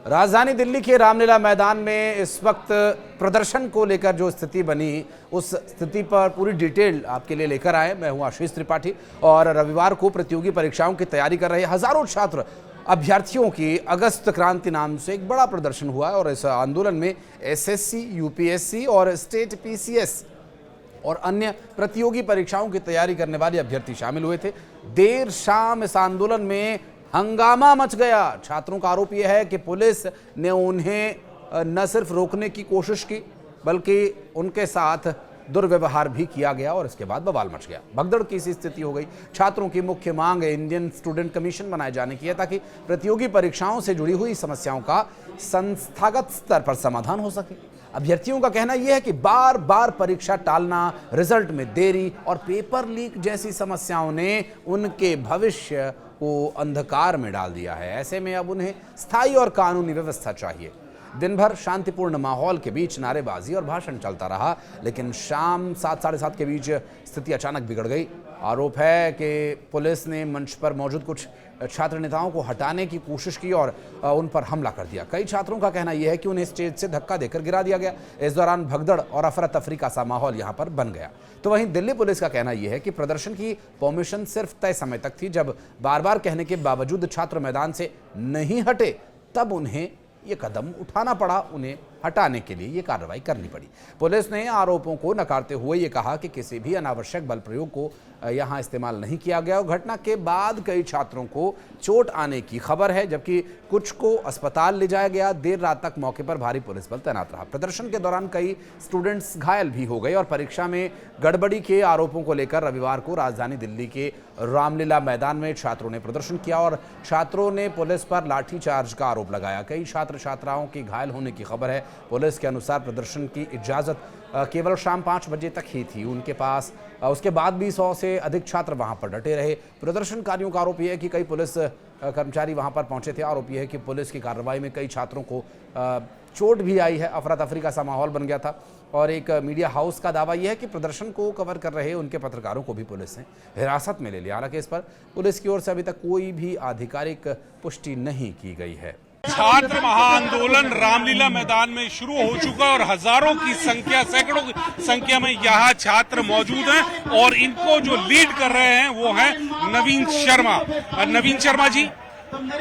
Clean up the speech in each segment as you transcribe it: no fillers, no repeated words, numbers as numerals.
राजधानी दिल्ली के रामलीला मैदान में इस वक्त प्रदर्शन को लेकर जो स्थिति बनी, उस स्थिति पर पूरी डिटेल आपके लिए लेकर आए। मैं हूं आशीष त्रिपाठी और रविवार को प्रतियोगी परीक्षाओं की तैयारी कर रहे हजारों छात्र अभ्यर्थियों की अगस्त क्रांति नाम से एक बड़ा प्रदर्शन हुआ और इस आंदोलन में एसएससी, यूपीएससी और स्टेट पीसीएस और अन्य प्रतियोगी परीक्षाओं की तैयारी करने वाले अभ्यर्थी शामिल हुए थे। देर शाम इस आंदोलन में हंगामा मच गया। छात्रों का आरोप यह है कि पुलिस ने उन्हें न सिर्फ रोकने की कोशिश की बल्कि उनके साथ दुर्व्यवहार भी किया गया और इसके बाद बवाल मच गया। भगदड़ की सी स्थिति हो गई। छात्रों की मुख्य मांग इंडियन स्टूडेंट कमीशन बनाए जाने की है ताकि प्रतियोगी परीक्षाओं से जुड़ी हुई समस्याओं का संस्थागत स्तर पर समाधान हो सके। अभ्यर्थियों का कहना यह है कि बार बार परीक्षा टालना, रिजल्ट में देरी और पेपर लीक जैसी समस्याओं ने उनके भविष्य को अंधकार में डाल दिया है। ऐसे में अब उन्हें स्थायी और कानूनी व्यवस्था चाहिए। दिन भर शांतिपूर्ण माहौल के बीच नारेबाजी और भाषण चलता रहा, लेकिन शाम 7, साढ़े 7 के बीच स्थिति अचानक बिगड़ गई। आरोप है कि पुलिस ने मंच पर मौजूद कुछ छात्र नेताओं को हटाने की कोशिश की और उन पर हमला कर दिया। कई छात्रों का कहना यह है कि उन्हें स्टेज से धक्का देकर गिरा दिया गया। इस दौरान भगदड़ और अफरा तफरी का सा माहौल यहां पर बन गया। तो वहीं दिल्ली पुलिस का कहना यह है कि प्रदर्शन की परमिशन सिर्फ तय समय तक थी। जब बार बार कहने के बावजूद छात्र मैदान से नहीं हटे तब उन्हें ये कदम उठाना पड़ा, उन्हें हटाने के लिए ये कार्रवाई करनी पड़ी। पुलिस ने आरोपों को नकारते हुए ये कहा कि किसी भी अनावश्यक बल प्रयोग को यहां इस्तेमाल नहीं किया गया। घटना के बाद कई छात्रों को चोट आने की खबर है, जबकि कुछ को अस्पताल ले जाया गया। देर रात तक मौके पर भारी पुलिस बल तैनात रहा। प्रदर्शन के दौरान कई स्टूडेंट्स घायल भी हो गए और परीक्षा में गड़बड़ी के आरोपों को लेकर रविवार को राजधानी दिल्ली के रामलीला मैदान में छात्रों ने प्रदर्शन किया और छात्रों ने पुलिस पर लाठीचार्ज का आरोप लगाया। कई छात्र छात्राओं के घायल होने की खबर है। पुलिस के अनुसार प्रदर्शन की इजाजत केवल शाम 5 बजे तक ही थी उनके पास। उसके बाद भी 100 से अधिक छात्र वहां पर डटे रहे। प्रदर्शनकारियों का आरोप यह है कि कई पुलिस कर्मचारी वहां पर पहुंचे थे। आरोप यह है कि पुलिस की कार्रवाई में कई छात्रों को चोट भी आई है। अफरा तफरी का सा माहौल बन गया था और एक मीडिया हाउस का दावा यह है कि प्रदर्शन को कवर कर रहे उनके पत्रकारों को भी पुलिस ने हिरासत में ले लिया। हालांकि इस पर पुलिस की ओर से अभी तक कोई भी आधिकारिक पुष्टि नहीं की गई है। छात्र महाआंदोलन रामलीला मैदान में शुरू हो चुका है और हजारों की संख्या, सैकड़ों की संख्या में यहाँ छात्र मौजूद हैं और इनको जो लीड कर रहे हैं वो है नवीन शर्मा। नवीन शर्मा जी,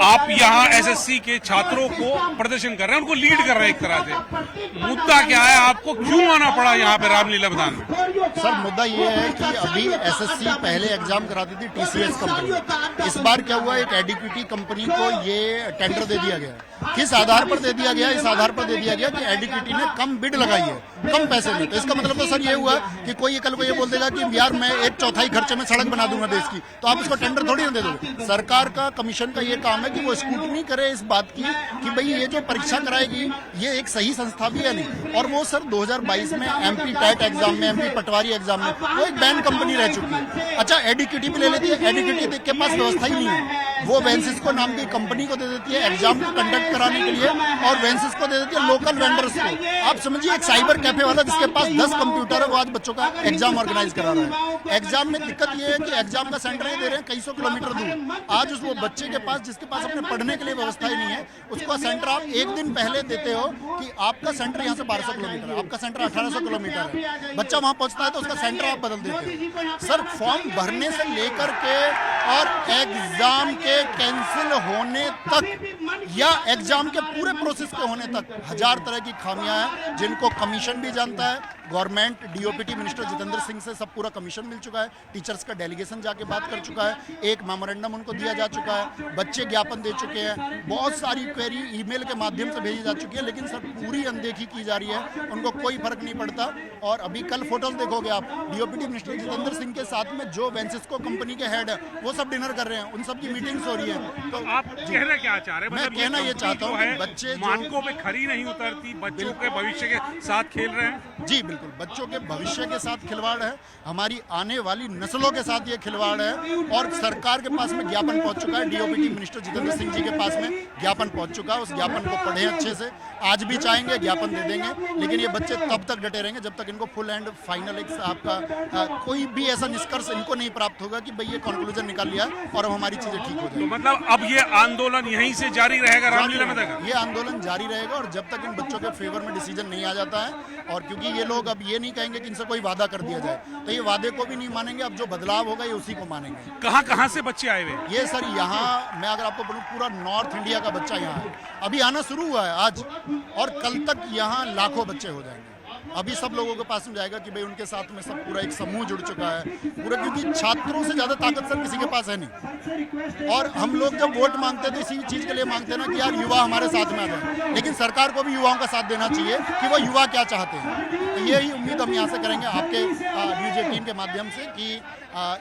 आप यहाँ एसएससी के छात्रों को प्रदर्शन कर रहे हैं, उनको लीड कर रहे हैं एक तरह से। मुद्दा क्या है, आपको क्यों आना पड़ा यहाँ पे रामलीला मैदान में? सर, मुद्दा ये है कि अभी एसएससी पहले एग्जाम कराती थी टीसीएस कंपनी। इस बार क्या हुआ, एक एडीक्विटी कंपनी को ये टेंडर दे दिया गया। किस आधार पर दे दिया गया? इस आधार पर दे दिया गया कि एडीक्विटी ने कम बिड लगाई है, कम पैसे में। तो इसका मतलब तो सर ये हुआ कि कोई कल को ये बोल देगा कि यार मैं 1/4 खर्चे में सड़क बना दूंगा देश की, तो आप इसको टेंडर थोड़ी ना दे दोगे। सरकार का, कमीशन का ये काम है कि वो स्क्रूटनी करे इस बात की कि भाई ये जो परीक्षा कराएगी ये एक सही संस्था भी है नहीं। और वो सर 2022 में एमपी टेट एग्जाम में, एमपी पटवारी एग्जाम में वो एक बैन कंपनी रह चुकी है। अच्छा, एडीक्विटी भी ले लेती है। एडीक्विटी के पास व्यवस्था ही नहीं है। वो वेंसिस नाम की कंपनी को दे देती है एग्जाम को कंडक्ट कराने के लिए और वेंसिस को दे देती है लोकल वेंडर्स को। आप समझिए एक साइबर कैफे वाला जिसके पास 10 कंप्यूटर है वो आज बच्चों का एग्जाम ऑर्गेनाइज करा रहा है। एग्जाम में दिक्कत ये है कि एग्जाम का सेंटर ही दे रहे हैं कई सौ किलोमीटर दूर। आज उस वो बच्चे के पास जिसके पास अपने पढ़ने के लिए व्यवस्था ही नहीं है, उसका सेंटर आप एक दिन पहले देते हो कि आपका सेंटर यहाँ से 1200 किलोमीटर है, आपका सेंटर 1800 किलोमीटर है। बच्चा वहां पहुंचता है तो उसका सेंटर आप बदल देते हो। सर, फॉर्म भरने से लेकर के और एग्जाम के कैंसिल होने तक या एग्जाम के पूरे प्रोसेस के होने तक हजार तरह की खामियां हैं जिनको कमीशन भी जानता है। Government, DOPT minister Jitendra Singh से सब पूरा कमीशन मिल चुका है। टीचर्स का डेलीगेशन जाके बात कर चुका है। एक मेमोरेंडम उनको दिया जा चुका है। बच्चे ज्ञापन दे चुके हैं। बहुत सारी क्वेरी ईमेल के माध्यम से भेजी जा चुकी है, लेकिन सर पूरी अनदेखी की जा रही है। उनको कोई फर्क नहीं पड़ता। और अभी कल फोटोज देखोगे आप, डीओपीटी मिनिस्टर जितेंद्र सिंह के साथ में जो वेंसिस्को कंपनी के हेड है वो सब डिनर कर रहे हैं, उन सब की मीटिंग्स हो रही है। तो आप कहना क्या चाह रहे हैं? मैं कहना ये चाहता हूँ, बच्चे मानकों पे खरी नहीं उतरती, बच्चों के भविष्य के साथ खेल रहे हैं। जी बिल्कुल। बिल्कुल बच्चों के भविष्य के साथ खिलवाड़ है, हमारी आने वाली नस्लों के साथ ये खिलवाड़ है। और सरकार के पास में ज्ञापन पहुंच चुका है, डीओपीटी मिनिस्टर जितेंद्र सिंह जी के पास में ज्ञापन पहुंच चुका है। उस ज्ञापन को पढ़ें अच्छे से, आज भी चाहेंगे ज्ञापन दे देंगे, लेकिन ये बच्चे तब तक डटे रहेंगे जब तक इनको फुल एंड फाइनल एक आपका कोई भी ऐसा निष्कर्ष इनको नहीं प्राप्त होगा कि भाई ये कंक्लूजन निकाल लिया और अब हमारी चीजें ठीक हो जाएगी। तो मतलब अब ये आंदोलन यहीं से जारी रहेगा रामलीला मैदान का? ये आंदोलन जारी रहेगा और जब तक इन बच्चों के फेवर में डिसीजन नहीं आ जाता है, और क्योंकि ये लोग अब ये नहीं कहेंगे कि इनसे कोई वादा कर दिया जाए, तो ये वादे को भी नहीं मानेंगे। अब जो बदलाव होगा ये उसी को मानेंगे। कहाँ से बच्चे आए हुए? ये सर यहाँ मैं अगर आपको बोलूँ पूरा नॉर्थ इंडिया का बच्चा यहाँ है, अभी आना शुरू हुआ है आज, और कल तक यहाँ लाखों बच्चे हो जाएंगे। अभी सब लोगों के पास में जाएगा कि भाई उनके साथ में सब पूरा एक समूह जुड़ चुका है पूरा, क्योंकि छात्रों से ज्यादा ताकत सर किसी के पास है नहीं। और हम लोग जब वोट मांगते हैं तो इसी चीज के लिए मांगते हैं ना कि यार युवा हमारे साथ में आ जाए, लेकिन सरकार को भी युवाओं का साथ देना चाहिए कि वो युवा क्या चाहते हैं। तो यही उम्मीद हम यहाँ से करेंगे आपके न्यूज 18 के माध्यम से कि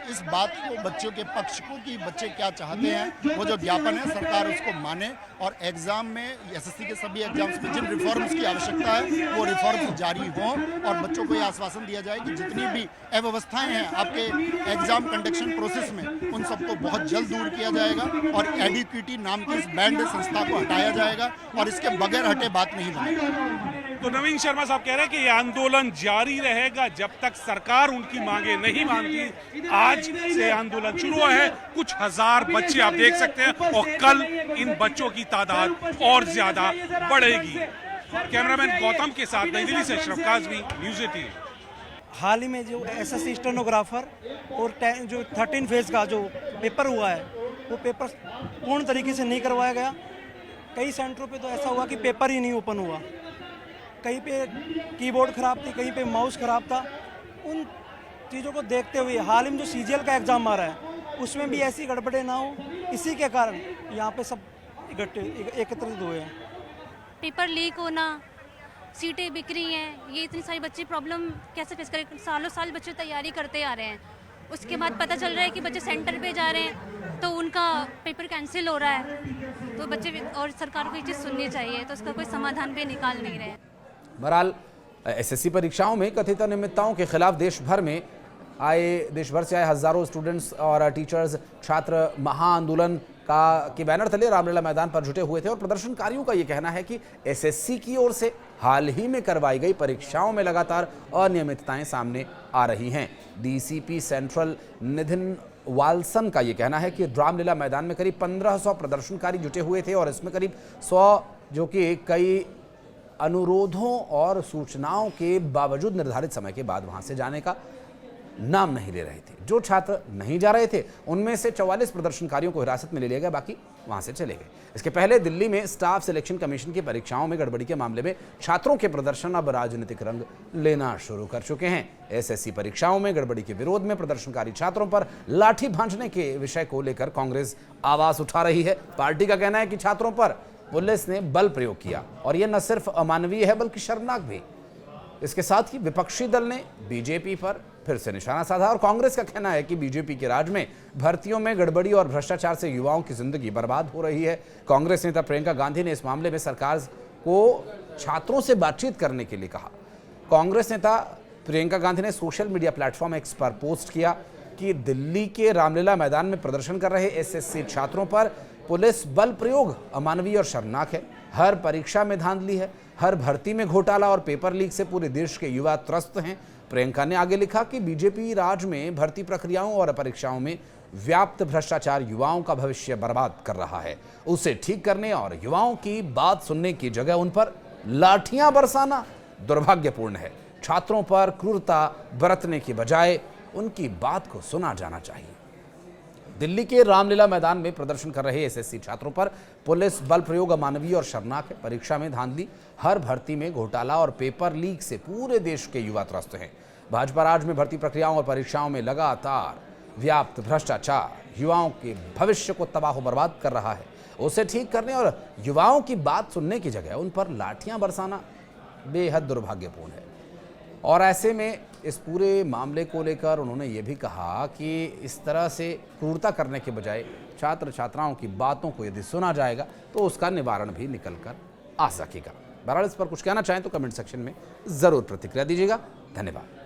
इस बात को, बच्चों के पक्ष को, कि बच्चे क्या चाहते हैं, वो जो ज्ञापन है सरकार उसको माने और एग्जाम में एसएससी के सभी एग्जाम्स में जिन रिफॉर्म्स की आवश्यकता है वो रिफॉर्म्स जारी हों, और बच्चों को ये आश्वासन दिया जाए कि जितनी भी अव्यवस्थाएं हैं आपके एग्जाम कंडक्शन प्रोसेस में उन सबको बहुत जल्द दूर किया जाएगा, और एडुकेटी नाम की इस बैंड संस्था को हटाया जाएगा, और इसके बगैर हटे बात नहीं बनेगी। तो नवीन शर्मा साहब कह रहे हैं कि ये आंदोलन जारी रहेगा जब तक सरकार उनकी मांगे नहीं मानती। आज से आंदोलन शुरू हुआ है, कुछ हजार बच्चे आप देख सकते हैं, और कल इन बच्चों की तादाद और ज्यादा बढ़ेगी। कैमरामैन गौतम के साथ नई दिल्ली से अशरफ काज़मी, न्यूज़ 18। हाल ही में जो एसएससी स्टेनोग्राफर और जो 13 फेज का जो पेपर हुआ है वो पेपर पूर्ण तरीके से नहीं करवाया गया। कई सेंटरों पे तो ऐसा हुआ कि पेपर ही नहीं ओपन हुआ, कहीं पे कीबोर्ड ख़राब थी, कहीं पे माउस ख़राब था। उन चीज़ों को देखते हुए हाल ही में जो सीजीएल का एग्ज़ाम आ रहा है उसमें भी ऐसी गड़बड़ें ना हो, इसी के कारण यहाँ पे सब एकत्रित हुए हैं। पेपर लीक होना, सीटें बिक रही हैं, ये इतनी सारी बच्चे प्रॉब्लम कैसे फेस करें? सालों साल बच्चे तैयारी करते आ रहे हैं, उसके बाद पता चल रहा है कि बच्चे सेंटर पे जा रहे हैं तो उनका पेपर कैंसिल हो रहा है। तो बच्चे, और सरकार को ये चीज़ सुननी चाहिए, तो उसका कोई समाधान भी निकाल नहीं रहे। बहरहाल एसएससी परीक्षाओं में कथित अनियमितताओं के खिलाफ देश भर से आए हजारों स्टूडेंट्स और टीचर्स छात्र महाआंदोलन के बैनर तले रामलीला मैदान पर जुटे हुए थे। और प्रदर्शनकारियों का यह कहना है कि एसएससी की ओर से हाल ही में करवाई गई परीक्षाओं में लगातार अनियमितताएं सामने आ रही हैं। डीसीपी सेंट्रल नितिन वाल्सन का यह कहना है कि रामलीला मैदान में करीब 1500 प्रदर्शनकारी जुटे हुए थे, और इसमें करीब 100 जो कि कई अनुरोधों और सूचनाओं के बावजूद निर्धारित समय के बाद वहां से जाने का नाम नहीं ले रहे थे। जो छात्र नहीं जा रहे थे उनमें से 44 प्रदर्शनकारियों को हिरासत में ले लिया गया, बाकी वहां से चले गए। इसके पहले दिल्ली में स्टाफ सिलेक्शन कमीशन की परीक्षाओं में गड़बड़ी के मामले में छात्रों के प्रदर्शन अब राजनीतिक रंग लेना शुरू कर चुके हैं। एसएससी परीक्षाओं में गड़बड़ी के विरोध में प्रदर्शनकारी छात्रों पर लाठी भांजने के विषय को लेकर कांग्रेस आवाज उठा रही है। पार्टी का कहना है कि छात्रों पर पुलिस ने बल प्रयोग किया, और यह न सिर्फ अमानवीय है बल्कि शर्मनाक भी। इसके साथ ही विपक्षी दल ने बीजेपी पर फिर से निशाना साधा, और कांग्रेस का कहना है कि बीजेपी के राज में भर्तियों में गड़बड़ी और भ्रष्टाचार से युवाओं की जिंदगी बर्बाद हो रही है। कांग्रेस नेता प्रियंका गांधी ने इस मामले में सरकार को छात्रों से बातचीत करने के लिए कहा। कांग्रेस नेता प्रियंका गांधी ने सोशल मीडिया प्लेटफॉर्म एक्स पर पोस्ट किया कि दिल्ली के रामलीला मैदान में प्रदर्शन कर रहे एसएससी छात्रों पर पुलिस बल प्रयोग अमानवीय और शर्मनाक है। हर परीक्षा में धांधली है, हर भर्ती में घोटाला और पेपर लीक से पूरे देश के युवा त्रस्त हैं। प्रियंका ने आगे लिखा कि बीजेपी राज में भर्ती प्रक्रियाओं और परीक्षाओं में व्याप्त भ्रष्टाचार युवाओं का भविष्य बर्बाद कर रहा है। उसे ठीक करने और युवाओं की बात सुनने की जगह उन पर लाठियां बरसाना दुर्भाग्यपूर्ण है। छात्रों पर क्रूरता बरतने की बजाय उनकी बात को सुना जाना चाहिए। दिल्ली के रामलीला मैदान में प्रदर्शन कर रहे एसएससी छात्रों पर पुलिस बल प्रयोग अमानवीय और शर्मनाक है। परीक्षा में धांधली, हर भर्ती में घोटाला और पेपर लीक से पूरे देश के युवा त्रस्त हैं। भाजपा राज में भर्ती प्रक्रियाओं और परीक्षाओं में लगातार व्याप्त भ्रष्टाचार युवाओं के भविष्य को तबाह बर्बाद कर रहा है। उसे ठीक करने और युवाओं की बात सुनने की जगह उन पर लाठियां बरसाना बेहद दुर्भाग्यपूर्ण है। और ऐसे में इस पूरे मामले को लेकर उन्होंने ये भी कहा कि इस तरह से क्रूरता करने के बजाय छात्र छात्राओं की बातों को यदि सुना जाएगा तो उसका निवारण भी निकल कर आ सकेगा। बहरहाल इस पर कुछ कहना चाहें तो कमेंट सेक्शन में ज़रूर प्रतिक्रिया दीजिएगा। धन्यवाद।